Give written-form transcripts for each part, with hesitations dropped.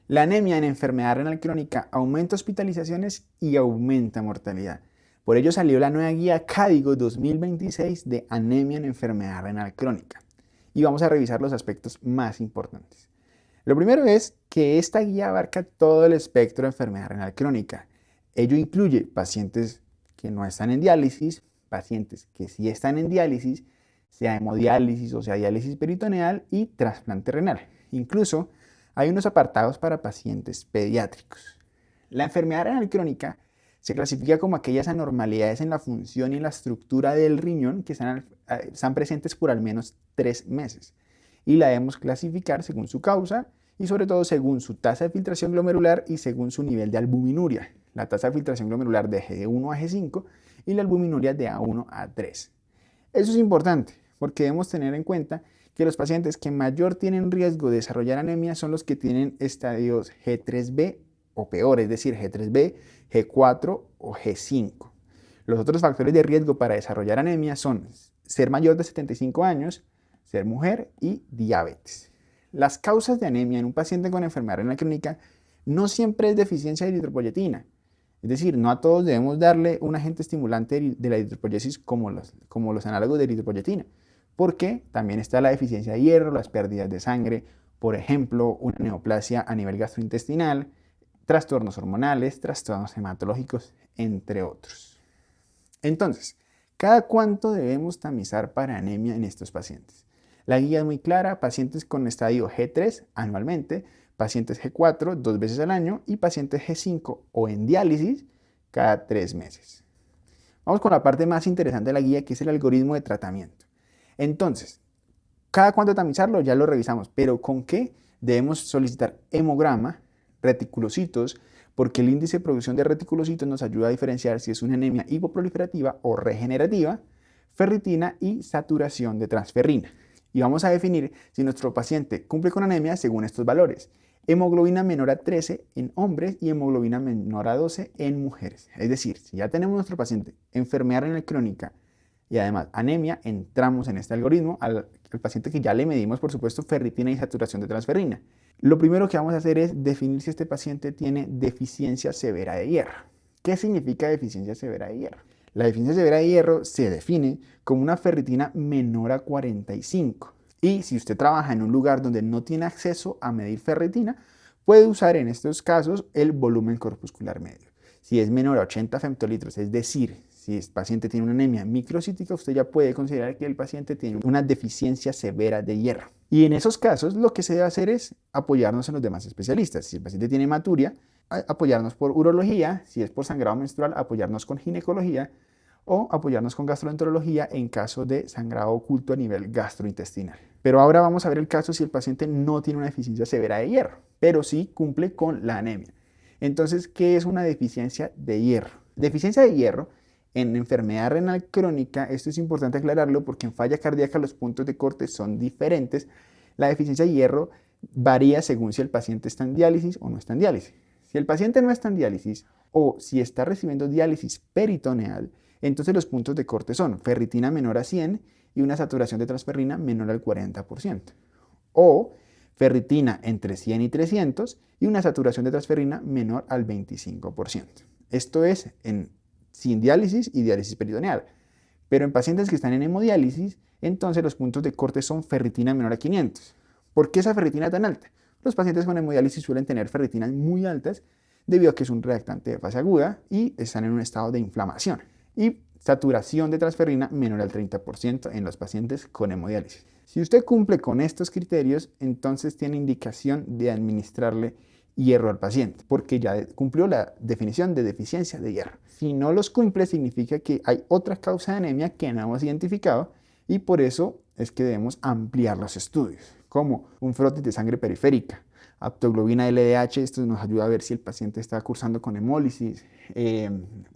La anemia en enfermedad renal crónica aumenta hospitalizaciones y aumenta mortalidad. Por ello salió la nueva guía Cadigo 2026 de anemia en enfermedad renal crónica. Y vamos a revisar los aspectos más importantes. Lo primero es que esta guía abarca todo el espectro de enfermedad renal crónica. Ello incluye pacientes que no están en diálisis, pacientes que sí están en diálisis, sea hemodiálisis o sea diálisis peritoneal y trasplante renal. Incluso hay unos apartados para pacientes pediátricos. La enfermedad renal crónica se clasifica como aquellas anormalidades en la función y en la estructura del riñón que están presentes por al menos 3 meses. Y la debemos clasificar según su causa y sobre todo según su tasa de filtración glomerular y según su nivel de albuminuria. La tasa de filtración glomerular de G1 a G5 y la albuminuria de A1 a 3. Eso es importante porque debemos tener en cuenta que los pacientes que mayor tienen riesgo de desarrollar anemia son los que tienen estadios G3B o peor, es decir, G3B, G4 o G5. Los otros factores de riesgo para desarrollar anemia son ser mayor de 75 años, ser mujer y diabetes. Las causas de anemia en un paciente con enfermedad renal crónica no siempre es deficiencia de eritropoyetina. Es decir, no a todos debemos darle un agente estimulante de la eritropoyesis como los análogos de eritropoyetina, porque también está la deficiencia de hierro, las pérdidas de sangre, por ejemplo, una neoplasia a nivel gastrointestinal, trastornos hormonales, trastornos hematológicos, entre otros. Entonces, ¿cada cuánto debemos tamizar para anemia en estos pacientes? La guía es muy clara: pacientes con estadio G3 anualmente, pacientes G4 2 veces al año y pacientes G5 o en diálisis cada 3 meses. Vamos con la parte más interesante de la guía, que es el algoritmo de tratamiento. Entonces, ¿cada cuánto tamizarlo? Ya lo revisamos, pero ¿con qué? Debemos solicitar hemograma, reticulocitos, porque el índice de producción de reticulocitos nos ayuda a diferenciar si es una anemia hipoproliferativa o regenerativa, ferritina y saturación de transferrina. Y vamos a definir si nuestro paciente cumple con anemia según estos valores: hemoglobina menor a 13 en hombres y hemoglobina menor a 12 en mujeres. Es decir, si ya tenemos nuestro paciente enfermedad renal crónica y además anemia, entramos en este algoritmo al paciente que ya le medimos, por supuesto, ferritina y saturación de transferrina. Lo primero que vamos a hacer es definir si este paciente tiene deficiencia severa de hierro. ¿Qué significa deficiencia severa de hierro? La deficiencia severa de hierro se define como una ferritina menor a 45. Y si usted trabaja en un lugar donde no tiene acceso a medir ferritina, puede usar en estos casos el volumen corpuscular medio. Si es menor a 80 femtolitros, es decir, si el paciente tiene una anemia microcítica, usted ya puede considerar que el paciente tiene una deficiencia severa de hierro. Y en esos casos lo que se debe hacer es apoyarnos en los demás especialistas. Si el paciente tiene hematuria, apoyarnos por urología; si es por sangrado menstrual, apoyarnos con ginecología; o apoyarnos con gastroenterología en caso de sangrado oculto a nivel gastrointestinal. Pero ahora vamos a ver el caso si el paciente no tiene una deficiencia severa de hierro, pero sí cumple con la anemia. Entonces, ¿qué es una deficiencia de hierro? Deficiencia de hierro en enfermedad renal crónica, esto es importante aclararlo porque en falla cardíaca los puntos de corte son diferentes. La deficiencia de hierro varía según si el paciente está en diálisis o no está en diálisis. Si el paciente no está en diálisis o si está recibiendo diálisis peritoneal, entonces los puntos de corte son ferritina menor a 100 y una saturación de transferrina menor al 40%. O ferritina entre 100 y 300 y una saturación de transferina menor al 25%. Esto es sin diálisis y diálisis peritoneal. Pero en pacientes que están en hemodiálisis, entonces los puntos de corte son ferritina menor a 500. ¿Por qué esa ferritina tan alta? Los pacientes con hemodiálisis suelen tener ferritinas muy altas debido a que es un reactante de fase aguda y están en un estado de inflamación. Y saturación de transferrina menor al 30% en los pacientes con hemodiálisis. Si usted cumple con estos criterios, entonces tiene indicación de administrarle hierro al paciente, porque ya cumplió la definición de deficiencia de hierro. Si no los cumple, significa que hay otra causa de anemia que no hemos identificado y por eso es que debemos ampliar los estudios, como un frotis de sangre periférica, aptoglobina LDH, esto nos ayuda a ver si el paciente está cursando con hemólisis,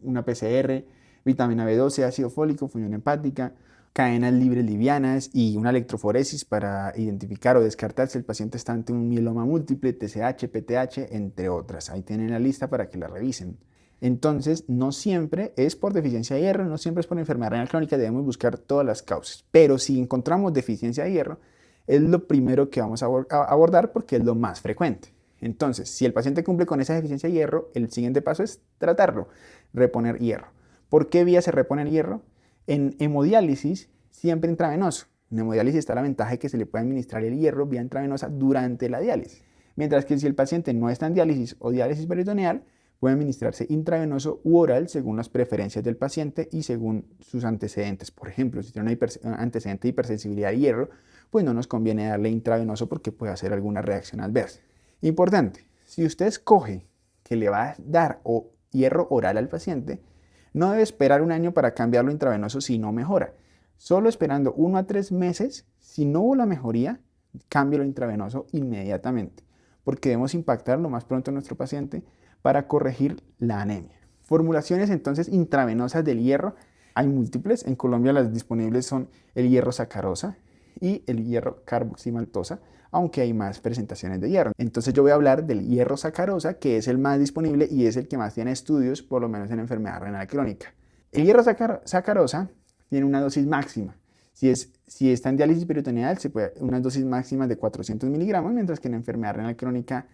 una PCR, vitamina B12, ácido fólico, función hepática, cadenas libres livianas y una electroforesis para identificar o descartar si el paciente está ante un mieloma múltiple, TSH, PTH, entre otras. Ahí tienen la lista para que la revisen. Entonces, no siempre es por deficiencia de hierro, no siempre es por enfermedad renal crónica, debemos buscar todas las causas. Pero si encontramos deficiencia de hierro, es lo primero que vamos a abordar porque es lo más frecuente. Entonces, si el paciente cumple con esa deficiencia de hierro, el siguiente paso es tratarlo, reponer hierro. ¿Por qué vía se repone el hierro? En hemodiálisis, siempre intravenoso. En hemodiálisis está la ventaja de que se le puede administrar el hierro vía intravenosa durante la diálisis. Mientras que si el paciente no está en diálisis o diálisis peritoneal, puede administrarse intravenoso u oral según las preferencias del paciente y según sus antecedentes. Por ejemplo, si tiene un antecedente de hipersensibilidad de hierro, pues no nos conviene darle intravenoso porque puede hacer alguna reacción adversa. Importante, si usted escoge que le va a dar hierro oral al paciente, no debe esperar un año para cambiarlo intravenoso si no mejora. Solo esperando 1 a 3 meses, si no hubo la mejoría, cámbialo intravenoso inmediatamente, porque debemos impactar lo más pronto a nuestro paciente para corregir la anemia. Formulaciones entonces intravenosas del hierro, hay múltiples. En Colombia las disponibles son el hierro sacarosa y el hierro carboximaltosa, aunque hay más presentaciones de hierro. Entonces yo voy a hablar del hierro sacarosa, que es el más disponible y es el que más tiene estudios, por lo menos en enfermedad renal crónica. El hierro sacarosa tiene una dosis máxima. Si está en diálisis peritoneal, se puede una dosis máxima de 400 miligramos, mientras que en enfermedad renal crónica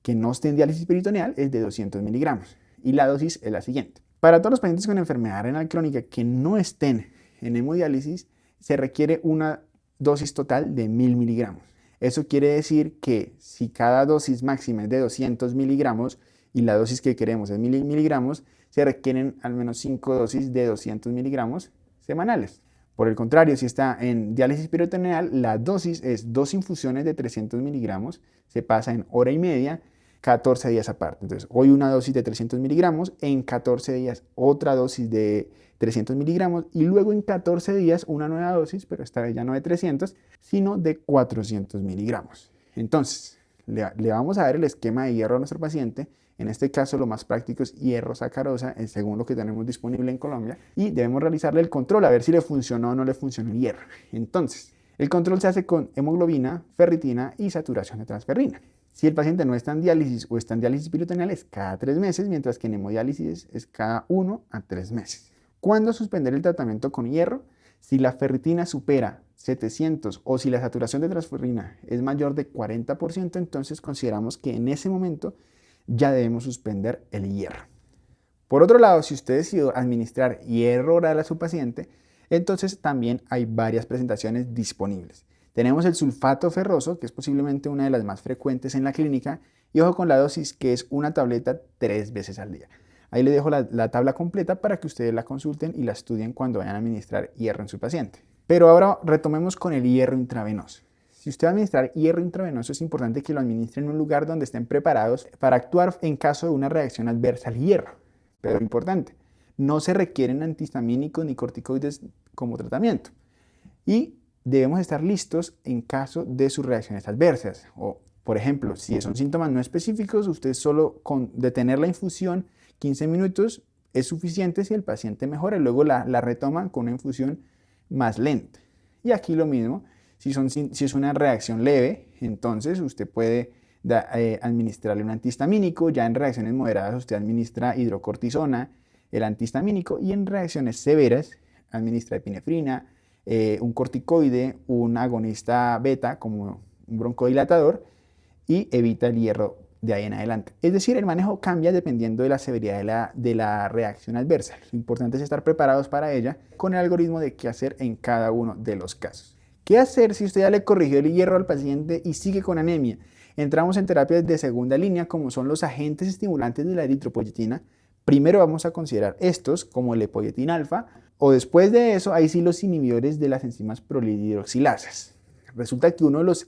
que no esté en diálisis peritoneal es de 200 miligramos. Y la dosis es la siguiente. Para todos los pacientes con enfermedad renal crónica que no estén en hemodiálisis, se requiere una dosis total de 1000 miligramos. Eso quiere decir que si cada dosis máxima es de 200 miligramos y la dosis que queremos es 1000 miligramos, se requieren al menos 5 dosis de 200 miligramos semanales. Por el contrario, si está en diálisis peritoneal, la dosis es 2 infusiones de 300 miligramos, se pasa en hora y media, 14 días aparte. Entonces, hoy una dosis de 300 miligramos, en 14 días otra dosis de 300 miligramos y luego en 14 días una nueva dosis, pero esta vez ya no de 300, sino de 400 miligramos. Entonces, le vamos a dar el esquema de hierro a nuestro paciente. En este caso, lo más práctico es hierro sacarosa, según lo que tenemos disponible en Colombia, y debemos realizarle el control a ver si le funcionó o no le funcionó el hierro. Entonces, el control se hace con hemoglobina, ferritina y saturación de transferrina. Si el paciente no está en diálisis o está en diálisis peritoneal es cada 3 meses, mientras que en hemodiálisis es cada 1 a 3 meses. ¿Cuándo suspender el tratamiento con hierro? Si la ferritina supera 700 o si la saturación de transferrina es mayor de 40%, entonces consideramos que en ese momento ya debemos suspender el hierro. Por otro lado, si usted decidió administrar hierro oral a su paciente, entonces también hay varias presentaciones disponibles. Tenemos el sulfato ferroso, que es posiblemente una de las más frecuentes en la clínica, y ojo con la dosis, que es una tableta 3 veces al día. Ahí le dejo la tabla completa para que ustedes la consulten y la estudien cuando vayan a administrar hierro en su paciente. Pero ahora retomemos con el hierro intravenoso. Si usted va a administrar hierro intravenoso, es importante que lo administre en un lugar donde estén preparados para actuar en caso de una reacción adversa al hierro. Pero importante, no se requieren antihistamínicos ni corticoides como tratamiento. Y debemos estar listos en caso de sus reacciones adversas. O, por ejemplo, si son síntomas no específicos, usted solo con detener la infusión 15 minutos es suficiente si el paciente mejora y luego la retoma con una infusión más lenta. Y aquí lo mismo, si es una reacción leve, entonces usted puede administrarle un antihistamínico. Ya en reacciones moderadas usted administra hidrocortisona, el antihistamínico, y en reacciones severas administra epinefrina, un corticoide, un agonista beta como un broncodilatador y evita el hierro de ahí en adelante. Es decir, el manejo cambia dependiendo de la severidad de la reacción adversa. Lo importante es estar preparados para ella con el algoritmo de qué hacer en cada uno de los casos. ¿Qué hacer si usted ya le corrigió el hierro al paciente y sigue con anemia? Entramos en terapias de segunda línea como son los agentes estimulantes de la eritropoyetina. Primero vamos a considerar estos como el epoyetin alfa, o después de eso, ahí sí los inhibidores de las enzimas prolidihidroxilasas. Resulta que uno de los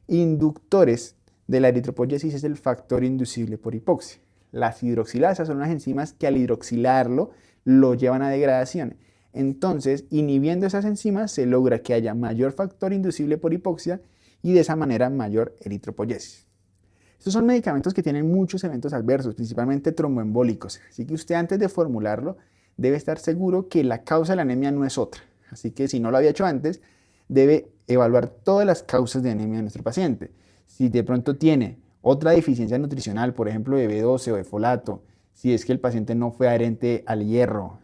inductores de la eritropoyesis es el factor inducible por hipoxia. Las hidroxilasas son unas enzimas que al hidroxilarlo lo llevan a degradación. Entonces, inhibiendo esas enzimas se logra que haya mayor factor inducible por hipoxia y de esa manera mayor eritropoyesis. Estos son medicamentos que tienen muchos eventos adversos, principalmente tromboembólicos. Así que usted antes de formularlo debe estar seguro que la causa de la anemia no es otra. Así que si no lo había hecho antes, debe evaluar todas las causas de anemia de nuestro paciente. Si de pronto tiene otra deficiencia nutricional, por ejemplo de B12 o de folato, si es que el paciente no fue adherente al hierro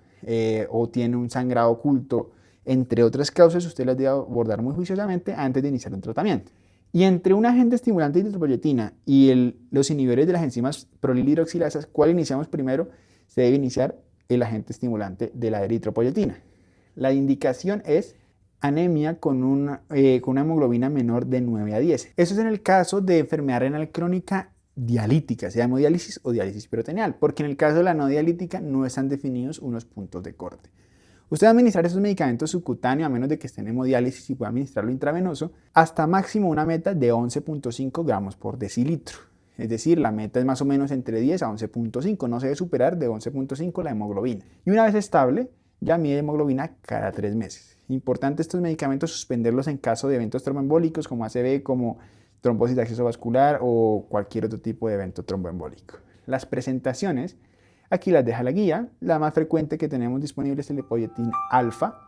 o tiene un sangrado oculto, entre otras causas, usted las debe abordar muy juiciosamente antes de iniciar un tratamiento. Y entre un agente estimulante de eritropoyetina y los inhibidores de las enzimas prolilhidroxilasas, ¿cuál iniciamos primero? Se debe iniciar el agente estimulante de la eritropoyetina. La indicación es anemia con una hemoglobina menor de 9 a 10. Eso es en el caso de enfermedad renal crónica dialítica, sea hemodiálisis o diálisis peritoneal, porque en el caso de la no dialítica no están definidos unos puntos de corte. Usted va a administrar esos medicamentos subcutáneos a menos de que esté en hemodiálisis y pueda administrarlo intravenoso hasta máximo una meta de 11.5 gramos por decilitro. Es decir, la meta es más o menos entre 10 a 11.5, no se debe superar de 11.5 la hemoglobina. Y una vez estable, ya mide hemoglobina cada 3 meses. Importante estos medicamentos suspenderlos en caso de eventos tromboembólicos como ACV, como trombosis de acceso vascular o cualquier otro tipo de evento tromboembólico. Las presentaciones, aquí las deja la guía. La más frecuente que tenemos disponible es el epoyetin alfa.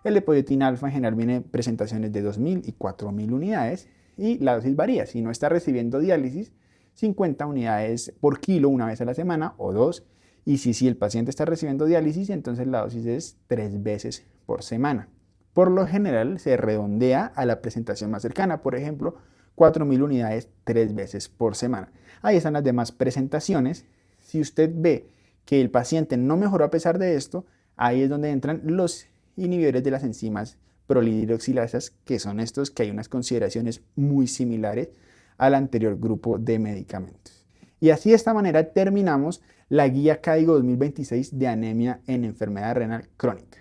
El epoyetin alfa en general viene en presentaciones de 2.000 y 4.000 unidades y la dosis varía. Si no está recibiendo diálisis, 50 unidades por kilo una vez a la semana o 2. Y si el paciente está recibiendo diálisis, entonces la dosis es 3 veces por semana. Por lo general se redondea a la presentación más cercana, por ejemplo, 4.000 unidades 3 veces por semana. Ahí están las demás presentaciones. Si usted ve que el paciente no mejoró a pesar de esto, ahí es donde entran los inhibidores de las enzimas prolilhidroxilasas, que son estos que hay unas consideraciones muy similares al anterior grupo de medicamentos. Y así de esta manera terminamos la guía KDIGO 2026 de anemia en enfermedad renal crónica.